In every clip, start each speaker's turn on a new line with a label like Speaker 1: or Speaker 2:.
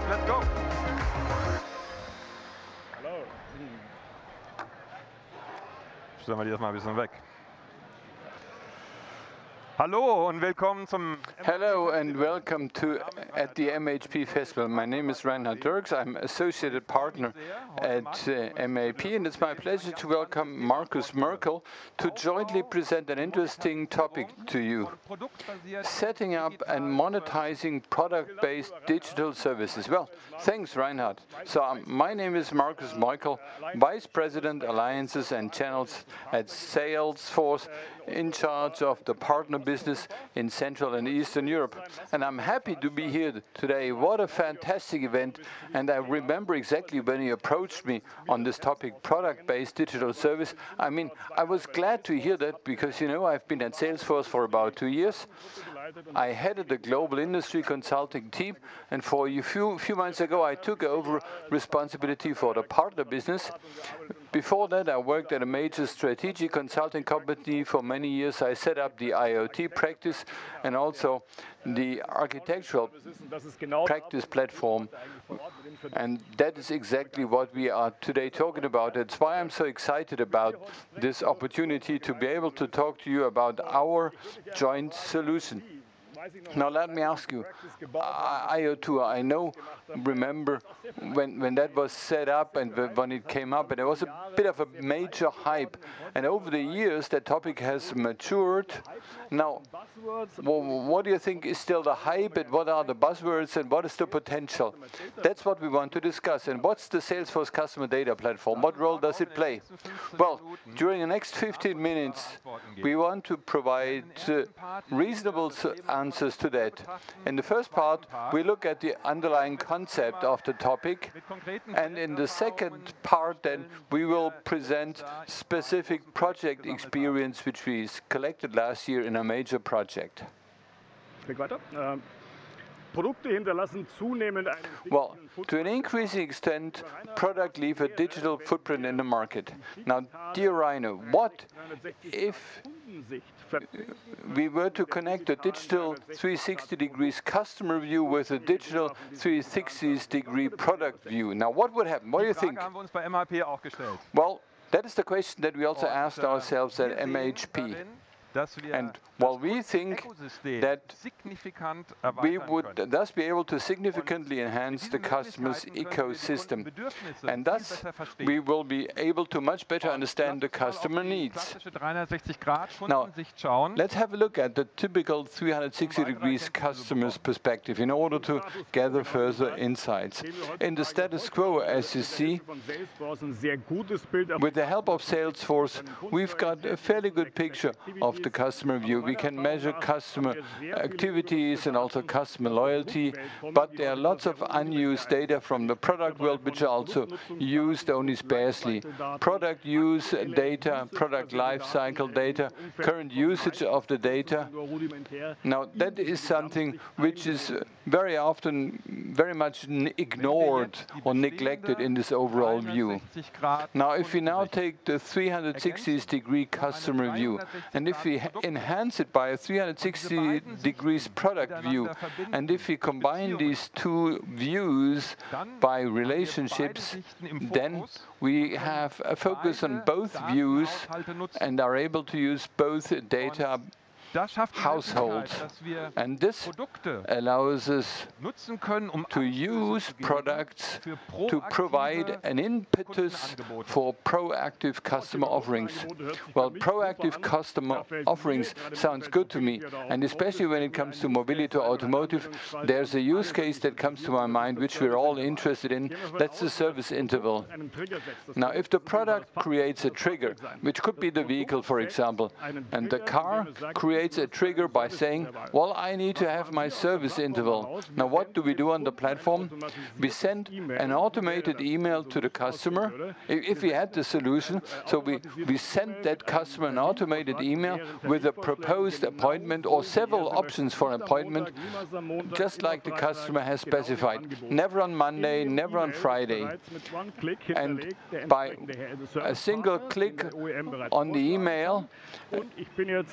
Speaker 1: let's go.
Speaker 2: Hallo.
Speaker 1: Stellen wir die erstmal ein bisschen weg. Hallo und willkommen zum
Speaker 3: Hello and welcome to at the MHP Festival. My name is Reinhard Lörcks. I'm associated partner at MAP, and it's my pleasure to welcome Markus Merkel to jointly present an interesting topic to you: setting up and monetizing product-based digital services. Well, thanks, Reinhard. So my name is Markus Merkel, Vice President Alliances and Channels at Salesforce, in charge of the partner business in Central and Eastern Europe. And I'm happy to be here today. What a fantastic event. And I remember exactly when you approached me on this topic, product-based digital service. I mean, I was glad to hear that because, you know, I've been at Salesforce for about 2 years. I headed the global industry consulting team, and for a few months ago, I took over responsibility for the partner business. Before that, I worked at a major strategic consulting company for many years. I set up the IoT practice and also the architectural practice platform. And that is exactly what we are today talking about. That's why I'm so excited about this opportunity to be able to talk to you about our joint solution. Now let me ask you, IO2, I remember when that was set up and when it came up, and it was a bit of a major hype. And over the years, that topic has matured. Now, what do you think is still the hype, and what are the buzzwords, and what is the potential? That's what we want to discuss. And what's the Salesforce Customer Data Platform? What role does it play? Well, during the next 15 minutes, we want to provide reasonable answers to that. In the first part, we look at the underlying concept of the topic, and in the second part, then, we will present specific project experience which we collected last year in a major project. Well, to an increasing extent, products leave a digital footprint in the market. Now, dear Rainer, what if we were to connect a digital 360 degrees customer view with a digital 360-degree product view? Now, what would happen? What do you think? Well, that is the question that we also asked ourselves at MHP. And while we think that we would thus be able to significantly enhance the customer's ecosystem, and thus we will be able to much better understand the customer needs. Now, let's have a look at the typical 360 degrees customer's perspective in order to gather further insights. In the status quo, as you see, with the help of Salesforce, we've got a fairly good picture of the customer view. We can measure customer activities and also customer loyalty, but there are lots of unused data from the product world which are also used only sparsely. Product use data, product life cycle data, current usage of the data. Now, that is something which is very often very much ignored or neglected in this overall view. Now, if we now take the 360-degree customer view, and if we enhance it by a 360 degrees product view, and if we combine these two views by relationships, then we have a focus on both views and are able to use both data households. And this allows us to use products to provide an impetus for proactive customer offerings. Well, proactive customer offerings sounds good to me, and especially when it comes to mobility or automotive, there's a use case that comes to my mind which we're all interested in. That's the service interval. Now, if the product creates a trigger, which could be the vehicle, for example, and the car creates a trigger by saying, well, I need to have my service interval. Now, what do we do on the platform? We send an automated email to the customer, if we had the solution. So we send that customer an automated email with a proposed appointment or several options for an appointment, just like the customer has specified. Never on Monday, never on Friday. And by a single click on the email,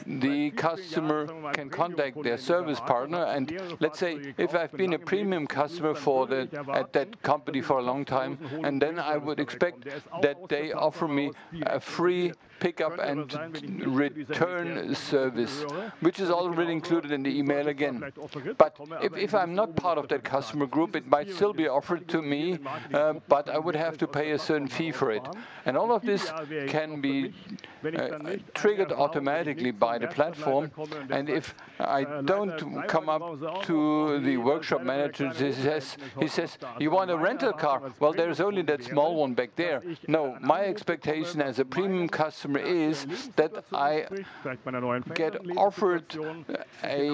Speaker 3: the customer customer can contact their service partner, and let's say if I've been a premium customer at that company for a long time, and then I would expect that they offer me a free pickup and return service, which is already included in the email again. But if I'm not part of that customer group, it might still be offered to me, but I would have to pay a certain fee for it. And all of this can be triggered automatically by the platform. And if I don't come up to the workshop manager, he says, "You want a rental car? Well, there's only that small one back there." No, my expectation as a premium customer is that I get offered a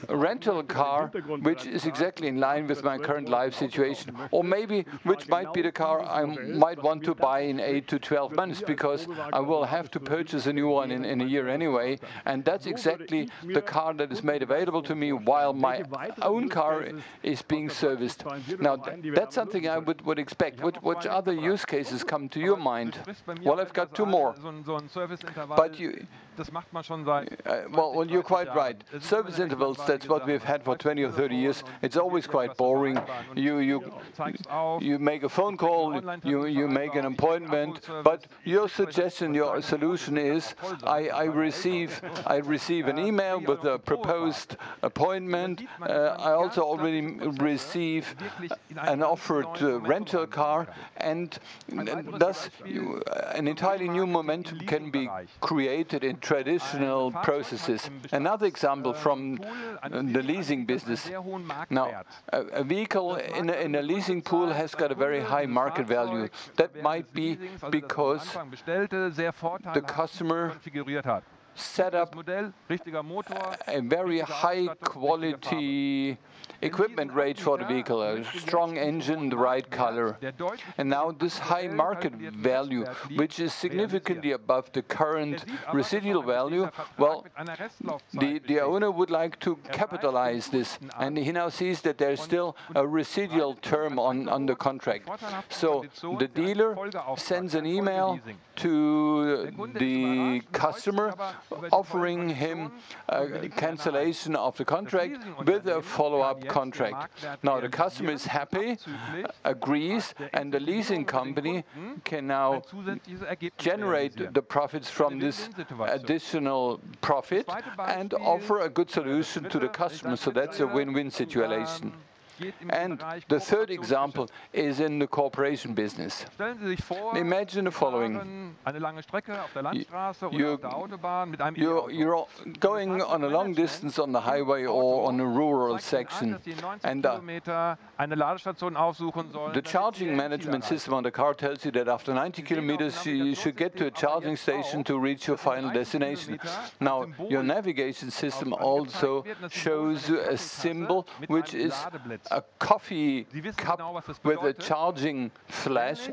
Speaker 3: rental car which is exactly in line with my current life situation, or maybe which might be the car I might want to buy in 8 to 12 months, because I will have to purchase a new one in a year anyway, and that's exactly the car that is made available to me while my own car is being serviced. Now, that's something I would expect. Which other use cases come to your mind? Well, I've got two more. But well, you're quite right. Service intervals, that's what we've had for 20 or 30 years. It's always quite boring. You make a phone call, you make an appointment, but your suggestion, your solution is, I receive an email with a proposed appointment. I also already receive an offered rental car, and thus an entirely new momentum can be created in traditional processes. Another example from the leasing business. Now, a vehicle in a leasing pool has got a very high market value. That might be because the customer set up a very high quality equipment range for the vehicle, a strong engine, the right color. And now this high market value, which is significantly above the current residual value, well, the owner would like to capitalize this, and he now sees that there's still a residual term on the contract. So the dealer sends an email to the customer offering him a cancellation of the contract with a follow-up contract. Now the customer is happy, agrees, and the leasing company can now generate the profits from this additional profit and offer a good solution to the customer. So that's a win-win situation. And the third example is in the corporation business. Imagine the following. You're going on a long distance on the highway or on a rural section, and the charging management system on the car tells you that after 90 kilometers you should get to a charging station to reach your final destination. Now, your navigation system also shows you a symbol which is a coffee cup with a charging flash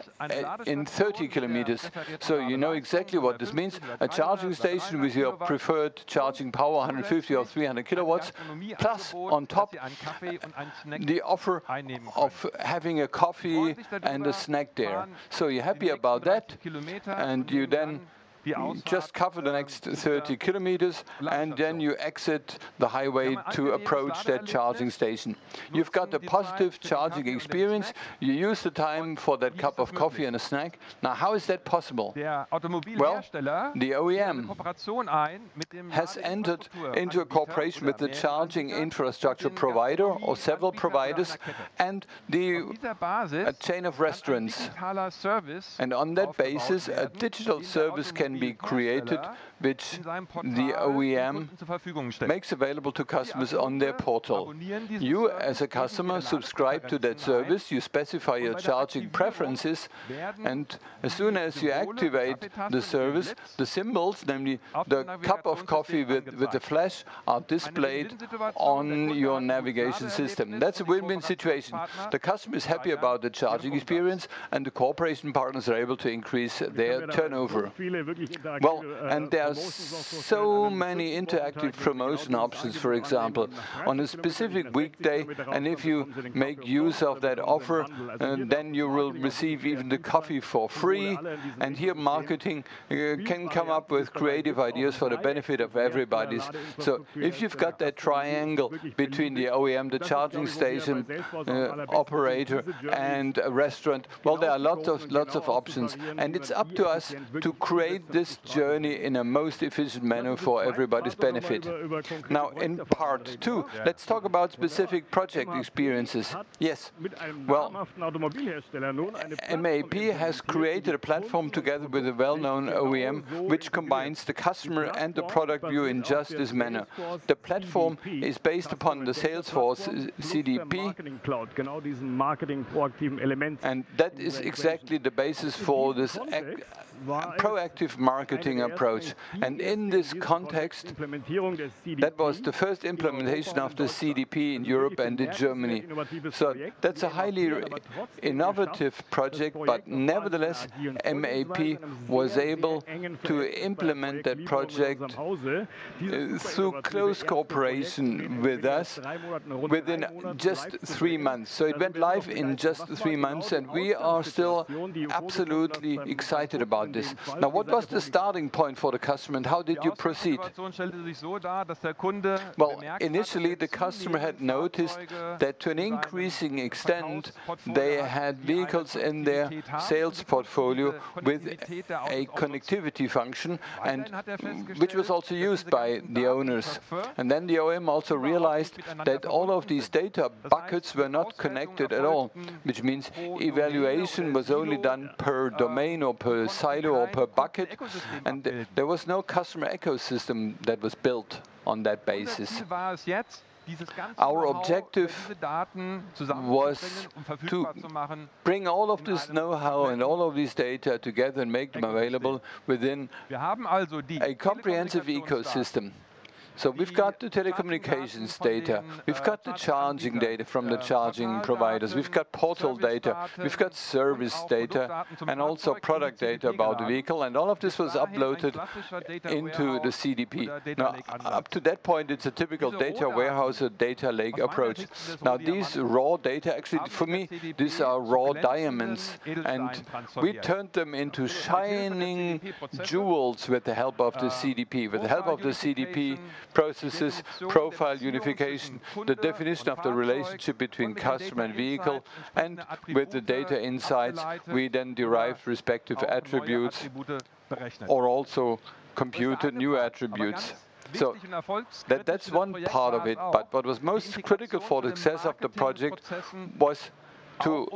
Speaker 3: in 30 kilometers. So you know exactly what this means. A charging station with your preferred charging power, 150 or 300 kilowatts, plus on top the offer of having a coffee and a snack there. So you're happy about that, and you then just cover the next 30 kilometers, and then you exit the highway to approach that charging station. You've got a positive charging experience. You use the time for that cup of coffee and a snack. Now, how is that possible? Well, the OEM has entered into a cooperation with the charging infrastructure provider or several providers and a chain of restaurants. And on that basis, a digital service can be created, which the OEM makes available to customers on their portal. You, as a customer, subscribe to that service, you specify your charging preferences, and as soon as you activate the service, the symbols, namely the cup of coffee with the flash, are displayed on your navigation system. That's a win-win situation. The customer is happy about the charging experience, and the cooperation partners are able to increase their turnover. Well, and there are so many interactive promotion options, for example, on a specific weekday, and if you make use of that offer, then you will receive even the coffee for free. And here marketing can come up with creative ideas for the benefit of everybody. So if you've got that triangle between the OEM, the charging station operator, and a restaurant, well, there are lots of options, and it's up to us to create this journey in a most efficient manner for everybody's benefit. Now, in part 2, let's talk about specific project experiences. Yes, well, MAP has created a platform together with a well-known OEM which combines the customer and the product view in just this manner. The platform is based upon the Salesforce CDP, and that is exactly the basis for this proactive marketing approach. And in this context, that was the first implementation of the CDP in Europe and in Germany. So that's a highly innovative project, but nevertheless, MAP was able to implement that project through close cooperation with us within just 3 months. So it went live in just 3 months, and we are still absolutely excited about this. Now, what was the starting point for the customer, and how did you proceed? Well, initially, the customer had noticed that to an increasing extent, they had vehicles in their sales portfolio with a connectivity function, and which was also used by the owners. And then the OEM also realized that all of these data buckets were not connected at all, which means evaluation was only done per domain or per silo or per bucket, and there was no customer ecosystem that was built on that basis. Our objective was to bring all of this know-how and all of these data together and make them available within a comprehensive ecosystem. So we've got the telecommunications data, we've got the charging data from the charging providers, we've got portal data, we've got service data, and also product data about the vehicle, and all of this was uploaded into the CDP. Now, up to that point, it's a typical data warehouse or data lake approach. Now, these raw data, actually, for me, these are raw diamonds, and we turned them into shining jewels with the help of the CDP. With the help of the CDP, processes, profile unification, the definition of the relationship between customer and vehicle, and with the data insights, we then derived respective attributes or also computed new attributes. So that's one part of it, but what was most critical for the success of the project was to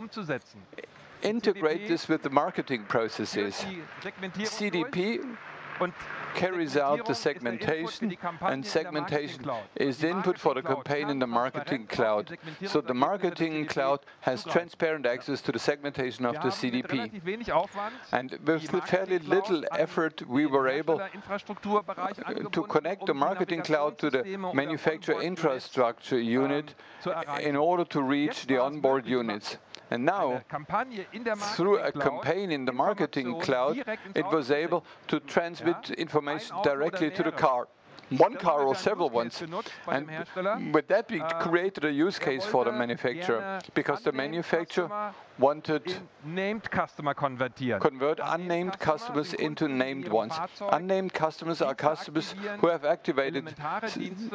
Speaker 3: integrate this with the marketing processes. CDP carries out the segmentation, and segmentation is the input for the campaign in the marketing cloud. So the marketing cloud has transparent access to the segmentation of the CDP. And with fairly little effort, we were able to connect the marketing cloud to the manufacturer infrastructure unit in order to reach the onboard units. And now, through a campaign in the marketing cloud, it was able to transmit information directly to the car. One car or several ones. And with that, we created a use case for the manufacturer, because the manufacturer wanted to convert unnamed customers into named ones. Unnamed customers are customers who have activated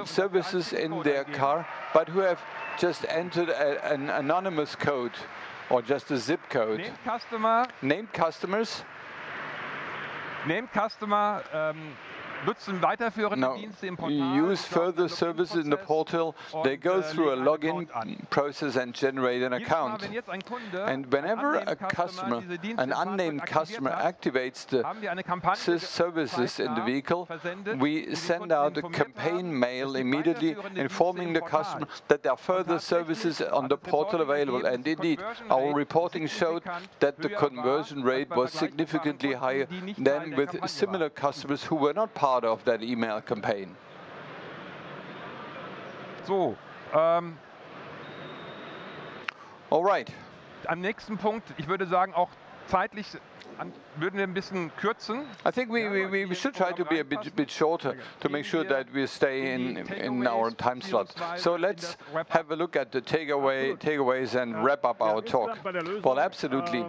Speaker 3: services in their car, but who have just entered an anonymous code or just a zip code. Named customers now use further services in the portal. They go through a login process and generate an account. And whenever a customer, an unnamed customer, activates the services in the vehicle, we send out a campaign mail immediately informing the customer that there are further services on the portal available. And indeed, our reporting showed that the conversion rate was significantly higher than with similar customers who were not part of that email campaign.
Speaker 1: So,
Speaker 3: all right.
Speaker 1: Am nächsten Punkt, ich würde sagen, auch zeitlich Würden wir ein bisschen kürzen?
Speaker 3: I think we should try to be a bit shorter to make sure that we stay in our time slot. So let's have a look at the takeaways and wrap up our talk. Well, absolutely.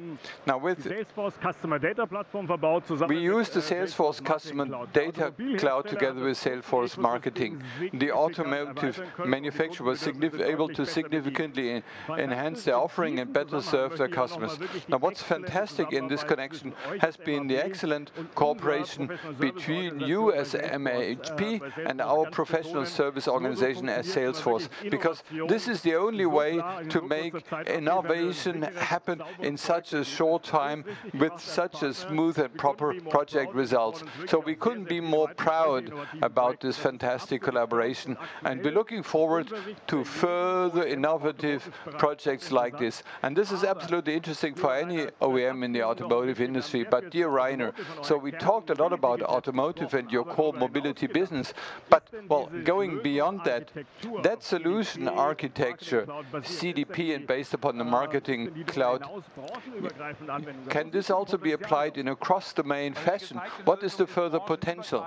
Speaker 3: Now with
Speaker 2: Salesforce Customer Data Platform verbaut zusammen.
Speaker 3: We use the Salesforce Customer Data Cloud together with Salesforce Marketing. The automotive manufacturer was able to significantly enhance their offering and better serve their customers. Now, what's fantastic in this connection has been the excellent cooperation between you as MHP and our professional service organization as Salesforce, because this is the only way to make innovation happen in such a short time with such a smooth and proper project results. So we couldn't be more proud about this fantastic collaboration, and we're looking forward to further innovative projects like this. And this is absolutely interesting for any OEM in the automotive industry. But dear Rainer, so we talked a lot about automotive and your core mobility business, but well, going beyond that, that solution architecture, CDP and based upon the marketing cloud, can this also be applied in a cross-domain fashion? What is the further potential?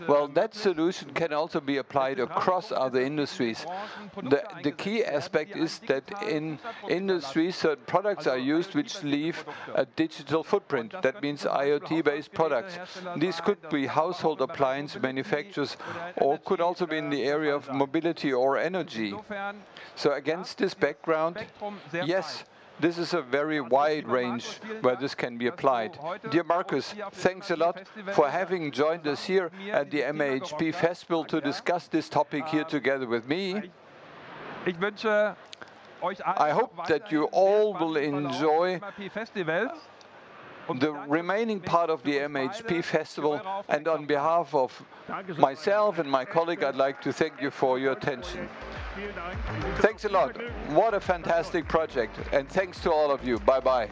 Speaker 3: Well, that solution can also be applied across other industries. The key aspect is that in industries, certain products are used which leave a digital footprint. That means IoT-based products. These could be household appliance manufacturers, or could also be in the area of mobility or energy. So against this background, yes, this is a very wide range where this can be applied. Dear Markus, thanks a lot for having joined us here at the MHP Festival to discuss this topic here together with me. I hope that you all will enjoy the remaining part of the MHP Festival, and on behalf of myself and my colleague, I'd like to thank you for your attention. Thanks a lot. What a fantastic project, and thanks to all of you. Bye-bye.